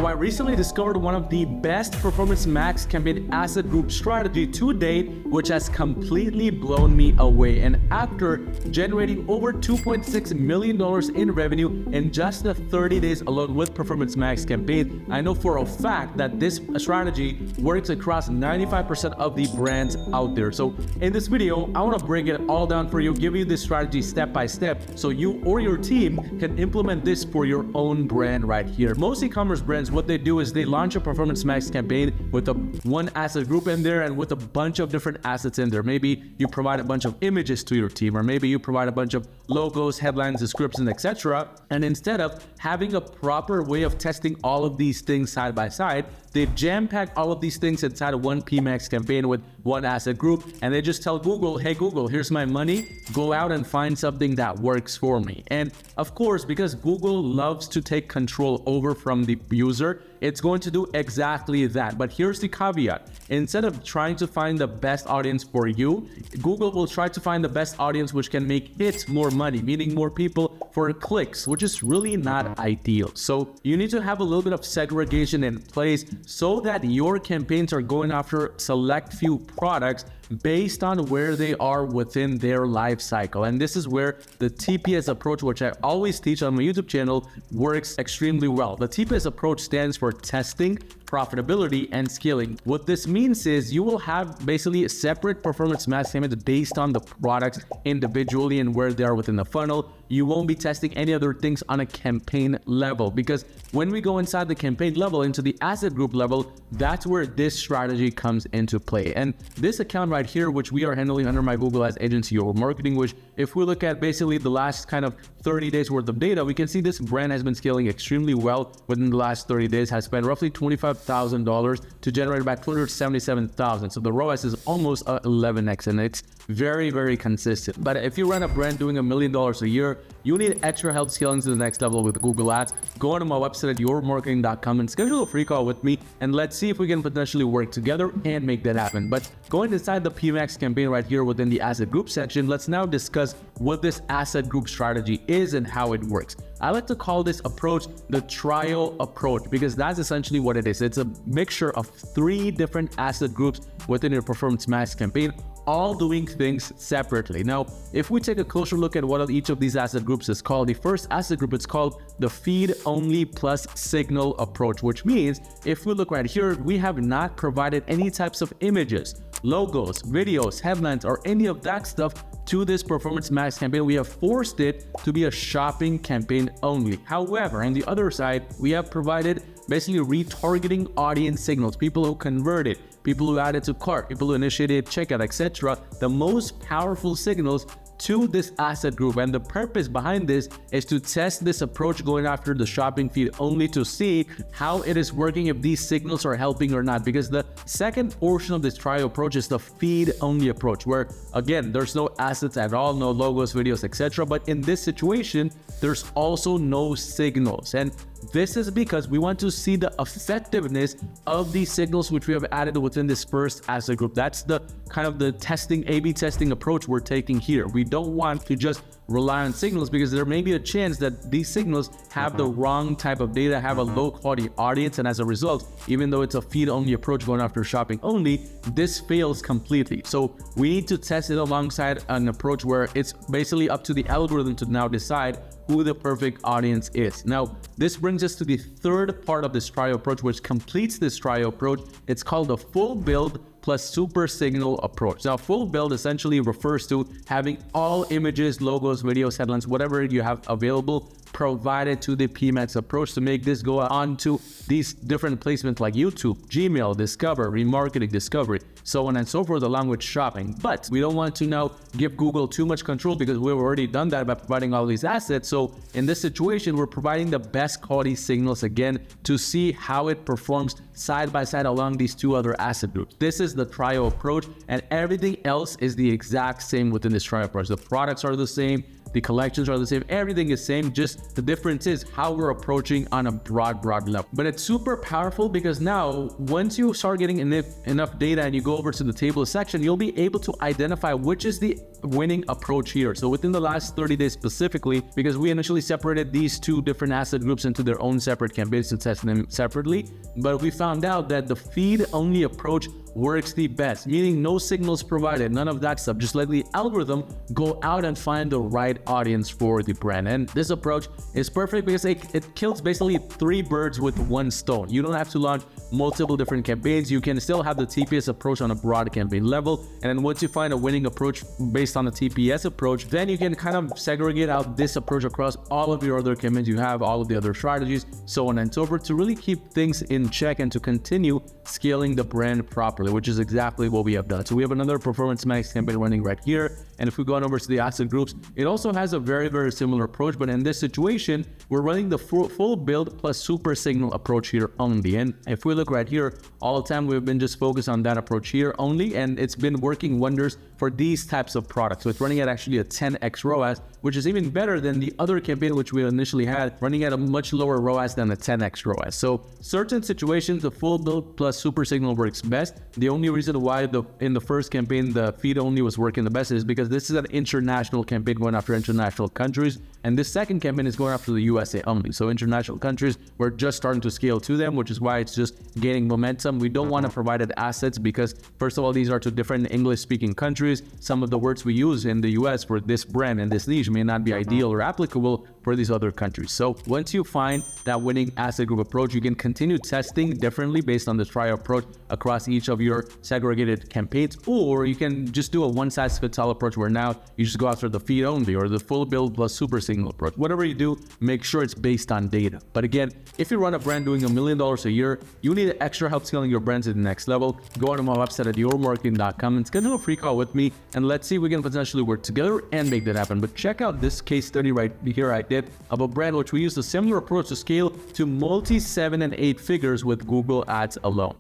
So I recently discovered one of the best Performance Max campaign asset group strategy to date, which has completely blown me away. And after generating over $2.6 million in revenue in just the 30 days alone with Performance Max campaign, I know for a fact that this strategy works across 95% of the brands out there. So in this video, I want to break it all down for you, give you this strategy step by step so you or your team can implement this for your own brand right here. Most e-commerce brands, what they do is they launch a Performance Max campaign with one asset group in there and with a bunch of different assets in there. Maybe you provide a bunch of images to your team, or maybe you provide a bunch of logos, headlines, descriptions, etc. And instead of having a proper way of testing all of these things side by side, they jam-pack all of these things inside of one PMax campaign with one asset group, and they just tell Google, hey Google, here's my money, go out and find something that works for me. And of course, because Google loves to take control over from the user, it's going to do exactly that. But here's the caveat. Instead of trying to find the best audience for you, Google will try to find the best audience which can make it more money, meaning more people for clicks, which is really not ideal. So you need to have a little bit of segregation in place so that your campaigns are going after select few products based on where they are within their life cycle. And this is where the TPS approach, which I always teach on my YouTube channel, works extremely well. The TPS approach stands for testing, profitability, and scaling. What this means is you will have basically a separate Performance Max campaigns based on the products individually and where they are within the funnel. You won't be testing any other things on a campaign level, because when we go inside the campaign level into the asset group level, that's where this strategy comes into play. And this account right here, which we are handling under my Google Ads agency or marketing, which if we look at basically the last kind of 30 days worth of data, we can see this brand has been scaling extremely well within the last 30 days, has spent roughly $25,000 to generate about $277,000. So the ROAS is almost 11x, and it's very, very consistent. But if you run a brand doing $1 million a year, you need extra help scaling to the next level with Google Ads. Go onto my website at yourmarketing.com and schedule a free call with me, and let's see if we can potentially work together and make that happen. But going inside the PMax campaign right here within the asset group section, let's now discuss what this asset group strategy is and how it works. I like to call this approach the trial approach, because that's essentially what it is. It's a mixture of 3 different asset groups within your Performance Max campaign, all doing things separately. Now, if we take a closer look at what each of these asset groups is called, the first asset group is called the feed only plus signal approach, which means if we look right here, we have not provided any types of images, logos, videos, headlines, or any of that stuff to this Performance Max campaign. We have forced it to be a shopping campaign only. However, on the other side, we have provided basically retargeting audience signals, people who converted, people who added to cart, people who initiated checkout, etc. The most powerful signals to this asset group. And the purpose behind this is to test this approach going after the shopping feed only to see how it is working, if these signals are helping or not. Because the second portion of this trial approach is the feed only approach, where again, there's no assets at all, no logos, videos, etc. But in this situation, there's also no signals. And this is because we want to see the effectiveness of these signals which we have added within this first asset group. That's the kind of the testing, A/B testing approach we're taking here. We don't want to just rely on signals, because there may be a chance that these signals have the wrong type of data, have a low quality audience, and as a result, even though it's a feed only approach going after shopping only, this fails completely. So we need to test it alongside an approach where it's basically up to the algorithm to now decide who the perfect audience is. Now, this brings us to the third part of this trial approach, which completes this trial approach. It's called the full build plus super signal approach. Now, full build essentially refers to having all images, logos, videos, headlines, whatever you have available, provided to the PMax approach to make this go on to these different placements like YouTube, Gmail, Discover, remarketing, Discovery, so on and so forth, along with shopping. But we don't want to now give Google too much control, because we've already done that by providing all these assets. So in this situation, we're providing the best quality signals again to see how it performs side by side along these 2 other asset groups. This is the trial approach, and everything else is the exact same within this trial approach. The products are the same, the collections are the same, everything is same, just the difference is how we're approaching on a broad level. But it's super powerful because now once you start getting enough data and you go over to the table section, you'll be able to identify which is the winning approach here. So within the last 30 days specifically, because we initially separated these two different asset groups into their own separate campaigns to test them separately, but we found out that the feed only approach works the best, meaning no signals provided, none of that stuff. Just let the algorithm go out and find the right audience for the brand. And this approach is perfect because it kills basically 3 birds with 1 stone. You don't have to launch multiple different campaigns. You can still have the TPS approach on a broad campaign level. And then once you find a winning approach based on the TPS approach, then you can kind of segregate out this approach across all of your other campaigns you have, all of the other strategies, so on and so forth, to really keep things in check and to continue scaling the brand properly, which is exactly what we have done. So we have another Performance Max campaign running right here. And if we go on over to the asset groups, it also has a very similar approach, but in this situation, we're running the full build plus super signal approach here only. And if we look right here, all the time we've been just focused on that approach here only, and it's been working wonders for these types of products. So it's running at actually a 10x ROAS, which is even better than the other campaign which we initially had, running at a much lower ROAS than the 10x ROAS. So certain situations, the full build plus super signal works best. The only reason why in the first campaign the feed only was working the best is because this is an international campaign going after international countries, and this second campaign is going after the USA only. So international countries, we're just starting to scale to them, which is why it's just gaining momentum. We don't want to provide it assets because first of all, these are to different English-speaking countries. Some of the words we use in the US for this brand and this niche may not be ideal or applicable for these other countries. So once you find that winning asset group approach, you can continue testing differently based on this trial approach across each of your segregated campaigns, or you can just do a one-size-fits-all approach where now you just go after the feed only or the full build plus super signal approach. Whatever you do, make sure it's based on data. But again, if you run a brand doing $1 million a year, you need extra help scaling your brand to the next level, go on to my website at yourmarketing.com and schedule a free call with me, and let's see if we can potentially work together and make that happen. But check out this case study right here I did of a brand which we used a similar approach to scale to multi 7 and 8 figures with Google Ads alone.